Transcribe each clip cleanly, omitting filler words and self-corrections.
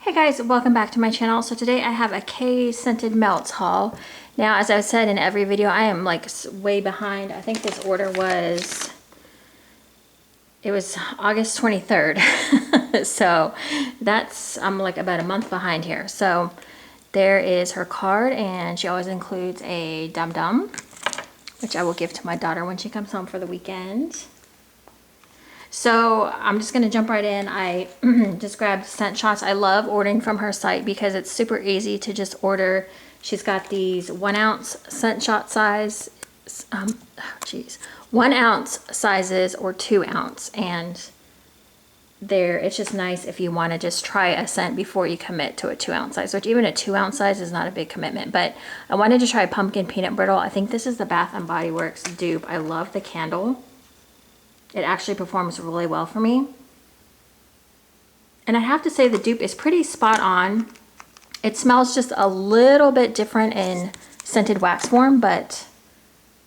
Hey guys, welcome back to my channel. So today I have a KAE Scented Melts haul. Now, as I've said in every video, I am like way behind. I think this order was, it was August 23rd. So I'm like about a month behind here. So there is her card, and she always includes a dum-dum, which I will give to my daughter when she comes home for the weekend. So I'm just going to jump right in. I just grabbed scent shots. I love ordering from her site because it's super easy to just order. She's got these 1 ounce scent shot size, 1 ounce sizes or 2 ounce. And it's just nice if you want to just try a scent before you commit to a 2 ounce size, which even a 2 ounce size is not a big commitment. But I wanted to try pumpkin peanut brittle. I think this is the Bath & Body Works dupe. I love the candle. It actually performs really well for me. And I have to say the dupe is pretty spot on. It smells just a little bit different in scented wax form, but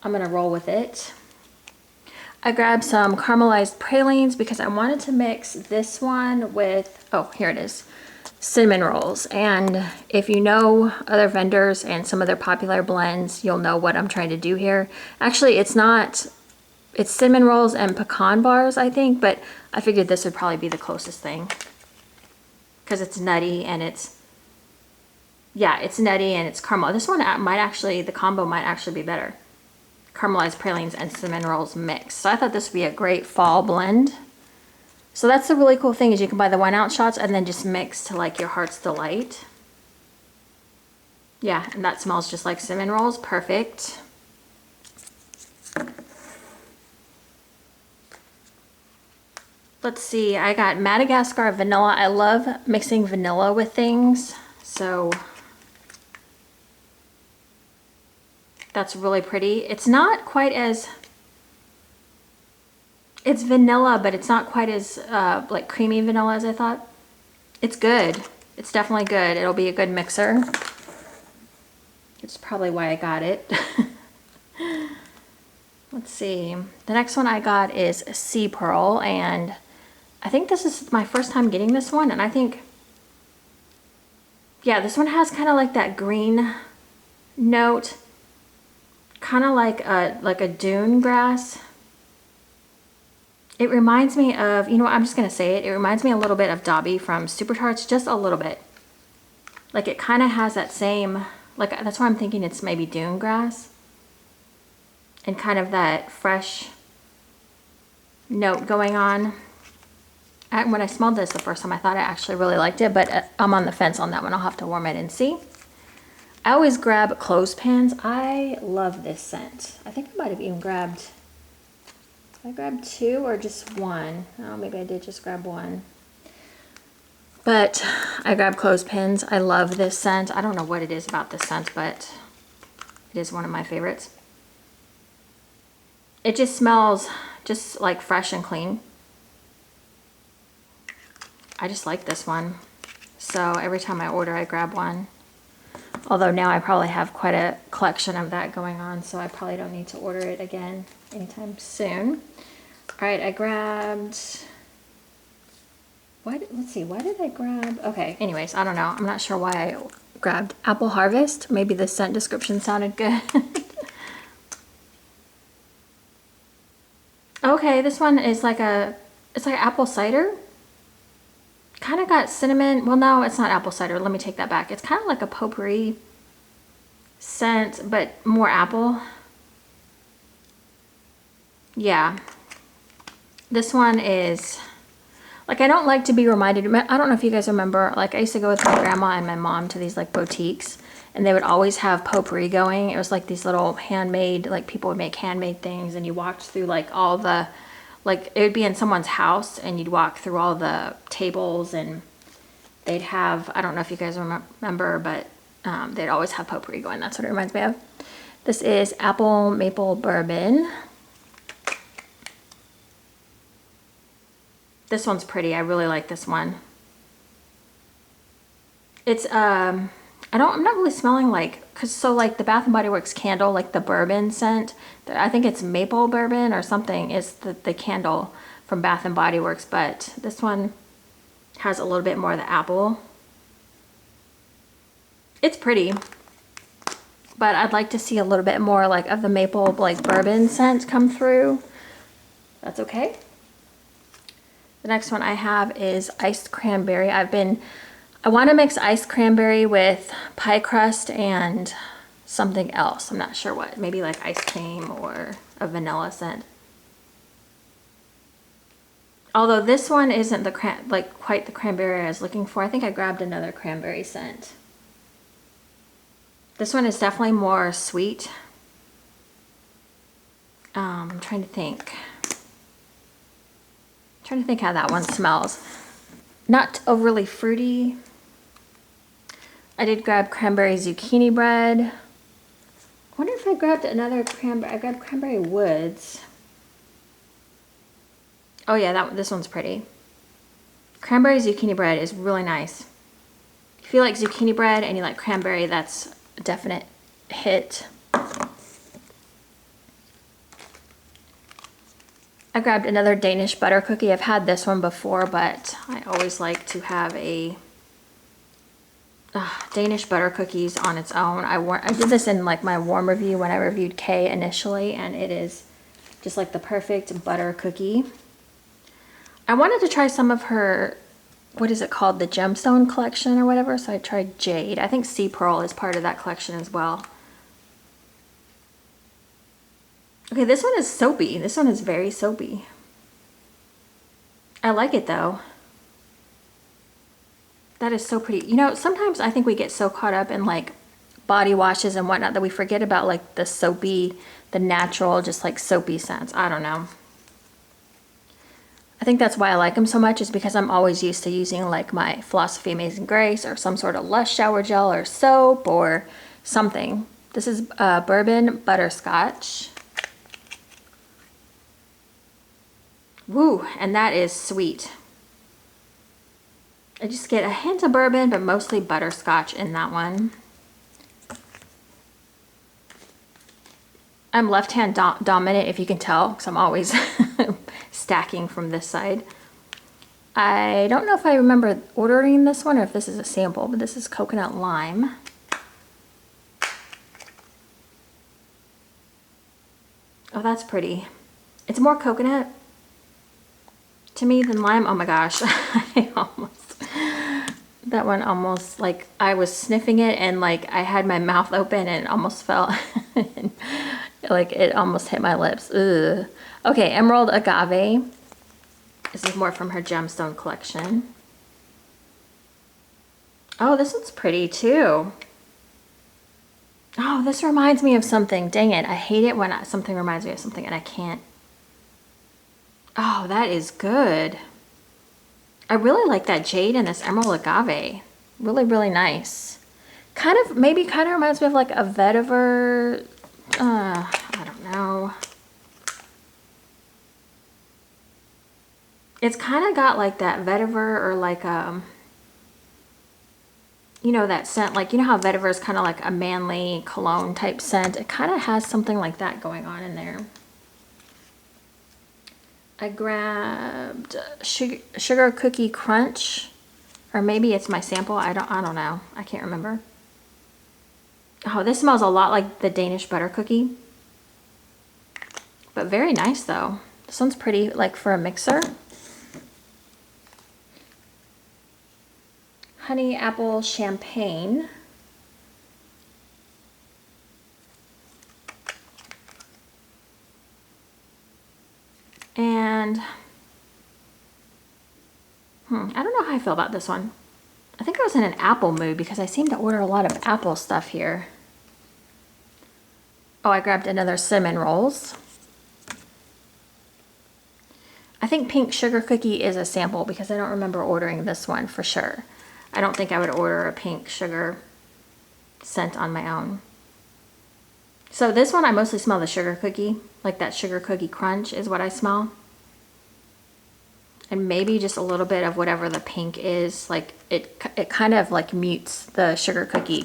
I'm gonna roll with it. I grabbed some caramelized pralines because I wanted to mix this one with, oh, here it is, cinnamon rolls. And if you know other vendors and some of their popular blends, you'll know what I'm trying to do here. Actually, it's cinnamon rolls and pecan bars, I think, but I figured this would probably be the closest thing because it's nutty and it's nutty and it's caramel. This one might actually, the combo might actually be better. Caramelized pralines and cinnamon rolls mixed. So I thought this would be a great fall blend. So that's the really cool thing, is you can buy the 1 ounce shots and then just mix to like your heart's delight. Yeah, and that smells just like cinnamon rolls. Perfect. Let's see, I got Madagascar vanilla. I love mixing vanilla with things, so that's really pretty. It's not quite as, it's vanilla, but it's not quite as like creamy vanilla as I thought. It's good. It's definitely good. It'll be a good mixer. It's probably why I got it. Let's see. The next one I got is Sea Pearl, and I think this is my first time getting this one, and I think, yeah, this one has kind of like that green note, kind of like a dune grass. It reminds me of, you know what, I'm just going to say it. It reminds me a little bit of Dobby from Super Tarts, just a little bit. Like it kind of has that same, like that's why I'm thinking it's maybe dune grass. And kind of that fresh note going on. When I smelled this the first time, I thought I actually really liked it, but I'm on the fence on that one. I'll have to warm it and see. I always grab clothespins. I love this scent. I think I might have even grabbed, I grabbed 2 or just 1. Oh, maybe I did just grab 1. But I grabbed clothespins. I love this scent. I don't know what it is about this scent, but it is one of my favorites. It just smells just like fresh and clean. I just like this one. So every time I order, I grab one. Although now I probably have quite a collection of that going on, so I probably don't need to order it again anytime soon. All right, I grabbed, let's see, why did I grab, okay, anyways, I don't know. I'm not sure why I grabbed Apple Harvest. Maybe the scent description sounded good. Okay, this one is like it's like apple cider. Kind of got cinnamon. Well, no, it's not apple cider. Let me take that back. It's kind of like a potpourri scent, but more apple. Yeah. This one is, like, I don't like to be reminded. I don't know if you guys remember, like, I used to go with my grandma and my mom to these, like, boutiques, and they would always have potpourri going. It was like these little handmade, like, people would make handmade things, and you walked through, like, all the, like, it would be in someone's house, and you'd walk through all the tables, and they'd have, I don't know if you guys remember, but they'd always have potpourri going. That's what it reminds me of. This is Apple Maple Bourbon. This one's pretty. I really like this one. It's, I'm not really smelling like, so like the Bath & Body Works candle, like the bourbon scent, I think it's maple bourbon or something is the candle from Bath & Body Works, but this one has a little bit more of the apple It's pretty, but I'd like to see a little bit more like of the maple like bourbon scent come through. That's okay. The next one I have is iced cranberry. I want to mix iced cranberry with pie crust and something else. I'm not sure what. Maybe like ice cream or a vanilla scent. Although this one isn't the like quite the cranberry I was looking for. I think I grabbed another cranberry scent. This one is definitely more sweet. I'm trying to think. Trying to think how that one smells. Not overly fruity. I did grab cranberry zucchini bread. I wonder if I grabbed another cranberry. I grabbed cranberry woods. Oh yeah, this one's pretty. Cranberry zucchini bread is really nice. If you like zucchini bread and you like cranberry, that's a definite hit. I grabbed another Danish butter cookie. I've had this one before, but I always like to have a Danish butter cookies on its own. I did this in like my warm review when I reviewed KAE initially, and it is just like the perfect butter cookie. I wanted to try some of her, what is it called? The gemstone collection or whatever. So I tried Jade. I think Sea Pearl is part of that collection as well. Okay, this one is soapy. This one is very soapy. I like it though. That is so pretty. You know, sometimes I think we get so caught up in like body washes and whatnot that we forget about like the soapy, the natural, just like soapy scents. I don't know. I think that's why I like them so much, is because I'm always used to using like my Philosophy Amazing Grace or some sort of Lush shower gel or soap or something. This is Bourbon Butterscotch. Woo, and that is sweet. I just get a hint of bourbon, but mostly butterscotch in that one. I'm left-hand dominant, if you can tell, because I'm always stacking from this side. I don't know if I remember ordering this one or if this is a sample, but this is coconut lime. Oh, that's pretty. It's more coconut to me than lime. Oh my gosh, that one almost, like, I was sniffing it and like I had my mouth open and it almost fell. Like it almost hit my lips. Ugh. Okay, Emerald Agave. This is more from her gemstone collection. Oh, this one's pretty too. Oh, this reminds me of something. Dang it, I hate it when something reminds me of something and I can't. Oh, that is good. I really like that Jade and this Emerald Agave. Really, really nice. Maybe kind of reminds me of like a vetiver. I don't know. It's kind of got like that vetiver or like you know, that scent, like, you know how vetiver is kind of like a manly cologne type scent. It kind of has something like that going on in there. I grabbed sugar cookie crunch, or maybe it's my sample. I don't know. I can't remember. Oh, this smells a lot like the Danish butter cookie, but very nice though. This one's pretty, like for a mixer. Honey apple champagne. And I don't know how I feel about this one. I think I was in an apple mood because I seem to order a lot of apple stuff here. Oh, I grabbed another cinnamon rolls. I think pink sugar cookie is a sample because I don't remember ordering this one for sure. I don't think I would order a pink sugar scent on my own. So this one, I mostly smell the sugar cookie, like that sugar cookie crunch is what I smell. And maybe just a little bit of whatever the pink is, like it kind of like mutes the sugar cookie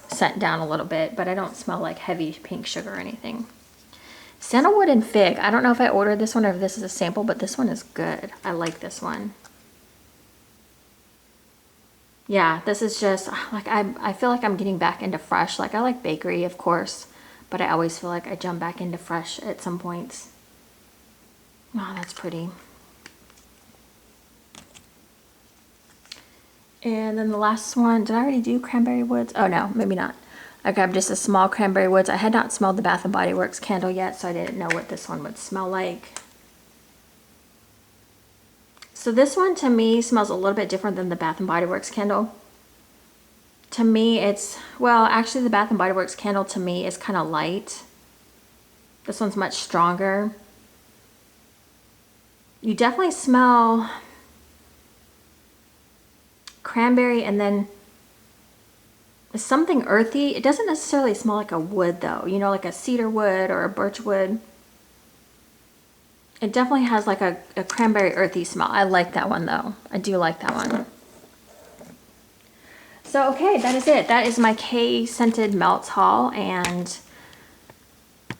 scent down a little bit, but I don't smell like heavy pink sugar or anything. Sandalwood and fig. I don't know if I ordered this one or if this is a sample, but this one is good. I like this one. yeah, this is just like, I feel like I'm getting back into fresh. Like I like bakery, of course, but I always feel like I jump back into fresh at some points. Oh, that's pretty. And then the last one, did I already do Cranberry Woods? Oh no, maybe not. I grabbed just a small Cranberry Woods. I had not smelled the Bath & Body Works candle yet, so I didn't know what this one would smell like. So this one to me smells a little bit different than the Bath & Body Works candle. To me it's, well actually the Bath & Body Works candle to me is kind of light. This one's much stronger. You definitely smell cranberry and then something earthy. It doesn't necessarily smell like a wood though, you know, like a cedar wood or a birch wood. It definitely has like a cranberry earthy smell. I like that one though. I do like that one. So okay, that is it. That is my KAE Scented Melts haul. And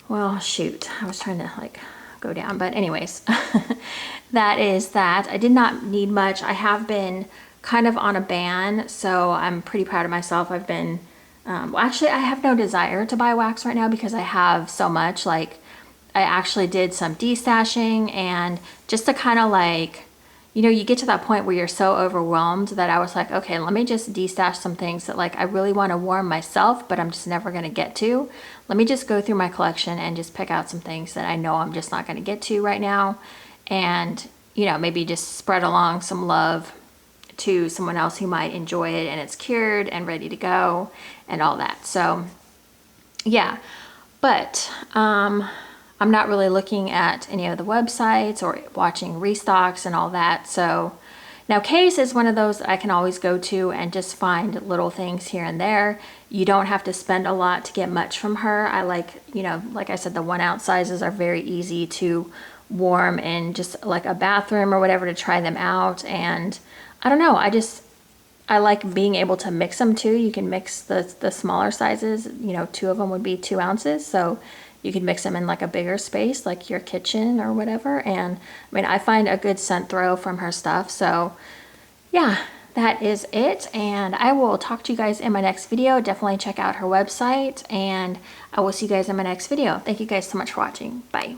well, shoot, I was trying to like go down, but anyways, that is that. I did not need much. I have been kind of on a ban, so I'm pretty proud of myself. I've been, well, actually I have no desire to buy wax right now because I have so much. Like I actually did some destashing, and just to kind of like, you know, you get to that point where you're so overwhelmed that I was like, okay, let me just destash some things that like I really want to warm myself, but I'm just never going to get to. Let me just go through my collection and just pick out some things that I know I'm just not going to get to right now. And, you know, maybe just spread along some love to someone else who might enjoy it and it's cured and ready to go and all that. So yeah, but I'm not really looking at any of the websites or watching restocks and all that. So now KAE's is one of those that I can always go to and just find little things here and there. You don't have to spend a lot to get much from her. I like, you know, like I said, the 1 ounce sizes are very easy to warm in just like a bathroom or whatever to try them out. And I don't know, I like being able to mix them too. You can mix the smaller sizes, you know, 2 of them would be 2 ounces. So you can mix them in like a bigger space, like your kitchen or whatever. And I mean, I find a good scent throw from her stuff. So yeah, that is it. And I will talk to you guys in my next video. Definitely check out her website, and I will see you guys in my next video. Thank you guys so much for watching. Bye.